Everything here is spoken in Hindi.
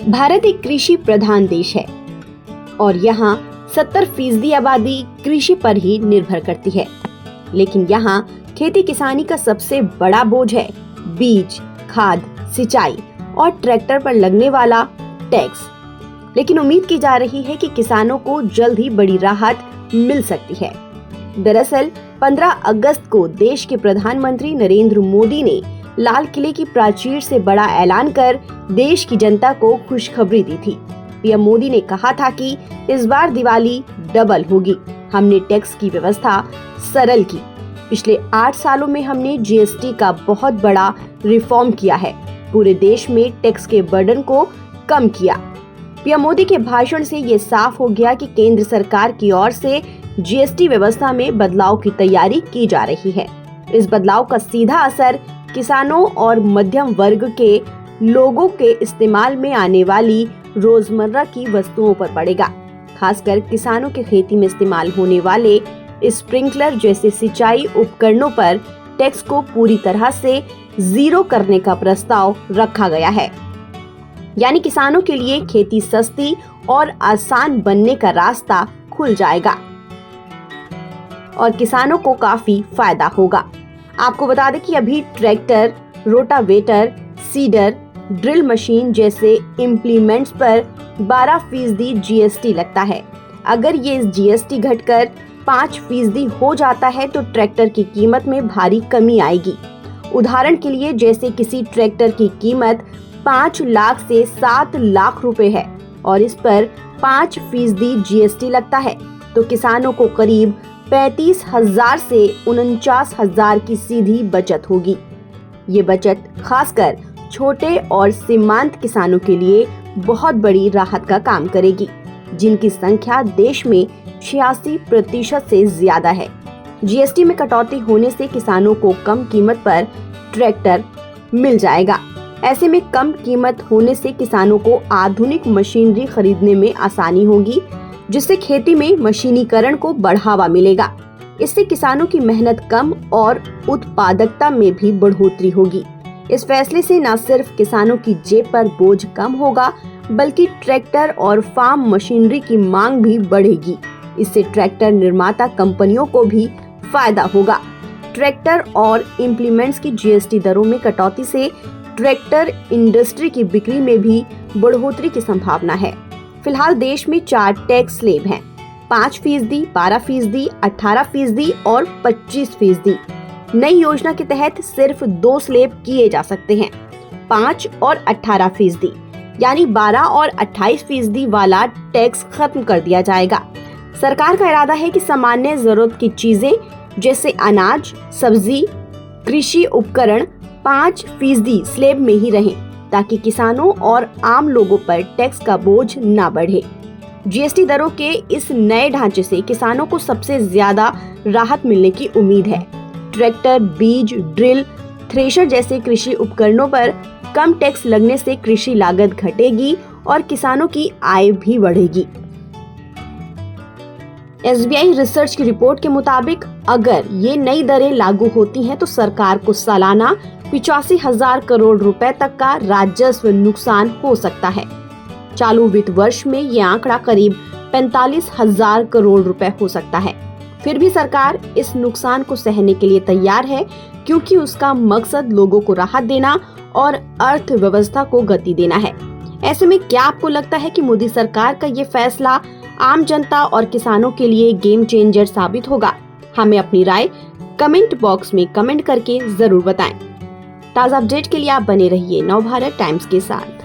भारत एक कृषि प्रधान देश है और यहाँ 70% आबादी कृषि पर ही निर्भर करती है। लेकिन यहाँ खेती किसानी का सबसे बड़ा बोझ है बीज, खाद, सिंचाई और ट्रैक्टर पर लगने वाला टैक्स। लेकिन उम्मीद की जा रही है कि किसानों को जल्द ही बड़ी राहत मिल सकती है। दरअसल 15 अगस्त को देश के प्रधानमंत्री नरेंद्र मोदी ने लाल किले की प्राचीर से बड़ा ऐलान कर देश की जनता को खुशखबरी दी थी। पीएम मोदी ने कहा था कि इस बार दिवाली डबल होगी। हमने टैक्स की व्यवस्था सरल की। पिछले 8 सालों में हमने जीएसटी का बहुत बड़ा रिफॉर्म किया है। पूरे देश में टैक्स के बर्डन को कम किया। पीएम मोदी के भाषण से ये साफ हो गया कि केंद्र सरकार की ओर से जीएसटी व्यवस्था में बदलाव की तैयारी की जा रही है। इस बदलाव का सीधा असर किसानों और मध्यम वर्ग के लोगों के इस्तेमाल में आने वाली रोजमर्रा की वस्तुओं पर पड़ेगा। खासकर किसानों के खेती में इस्तेमाल होने वाले स्प्रिंकलर जैसे सिंचाई उपकरणों पर टैक्स को पूरी तरह से जीरो करने का प्रस्ताव रखा गया है। यानी किसानों के लिए खेती सस्ती और आसान बनने का रास्ता खुल जाएगा और किसानों को काफी फायदा होगा। आपको बता दें कि अभी tractor, rotavator, cedar, drill machine जैसे इम्प्लीमेंट्स पर 12% जीएसटी लगता है। अगर ये जीएसटी घटकर 5% हो जाता है तो ट्रैक्टर की कीमत में भारी कमी आएगी। उदाहरण के लिए जैसे किसी ट्रैक्टर की कीमत 5 लाख से 7 लाख रुपए है और इस पर 5% जीएसटी लगता है तो किसानों को करीब 35,000 से 49,000 की सीधी बचत होगी। ये बचत खासकर छोटे और सीमांत किसानों के लिए बहुत बड़ी राहत का काम करेगी, जिनकी संख्या देश में 86% से ज्यादा है। जीएसटी में कटौती होने से किसानों को कम कीमत पर ट्रैक्टर मिल जाएगा। ऐसे में कम कीमत होने से किसानों को आधुनिक मशीनरी खरीदने में आसानी होगी, जिससे खेती में मशीनीकरण को बढ़ावा मिलेगा। इससे किसानों की मेहनत कम और उत्पादकता में भी बढ़ोतरी होगी। इस फैसले से न सिर्फ किसानों की जेब पर बोझ कम होगा, बल्कि ट्रैक्टर और फार्म मशीनरी की मांग भी बढ़ेगी। इससे ट्रैक्टर निर्माता कंपनियों को भी फायदा होगा। ट्रैक्टर और इम्प्लीमेंट्स की जीएसटी दरों में कटौती से ट्रैक्टर इंडस्ट्री की बिक्री में भी बढ़ोतरी की संभावना है। फिलहाल देश में 4 टैक्स स्लैब हैं, 5%, 12%, 18% और 25%। नई योजना के तहत सिर्फ 2 स्लैब किए जा सकते हैं, 5 और 18%, यानी 12 और 28% वाला टैक्स खत्म कर दिया जाएगा। सरकार का इरादा है कि सामान्य जरूरत की चीजें जैसे अनाज, सब्जी, कृषि उपकरण 5% स्लैब में ही रहें, ताकि किसानों और आम लोगों पर टैक्स का बोझ न बढ़े। जीएसटी दरों के इस नए ढांचे से किसानों को सबसे ज्यादा राहत मिलने की उम्मीद है। ट्रैक्टर, बीज, ड्रिल, थ्रेशर जैसे कृषि उपकरणों पर कम टैक्स लगने से कृषि लागत घटेगी और किसानों की आय भी बढ़ेगी। एसबीआई रिसर्च की रिपोर्ट के मुताबिक अगर ये नई दरें लागू होती हैं तो सरकार को सालाना 85,000 करोड़ रुपए तक का राजस्व नुकसान हो सकता है। चालू वित्त वर्ष में ये आंकड़ा करीब 45,000 करोड़ रुपए हो सकता है। फिर भी सरकार इस नुकसान को सहने के लिए तैयार है, क्योंकि उसका मकसद लोगों को राहत देना और अर्थव्यवस्था को गति देना है। ऐसे में क्या आपको लगता है कि मोदी सरकार का ये फैसला आम जनता और किसानों के लिए गेम चेंजर साबित होगा? हमें अपनी राय कमेंट बॉक्स में कमेंट करके जरूर बताएं। ताज़ा अपडेट के लिए आप बने रहिए नवभारत टाइम्स के साथ।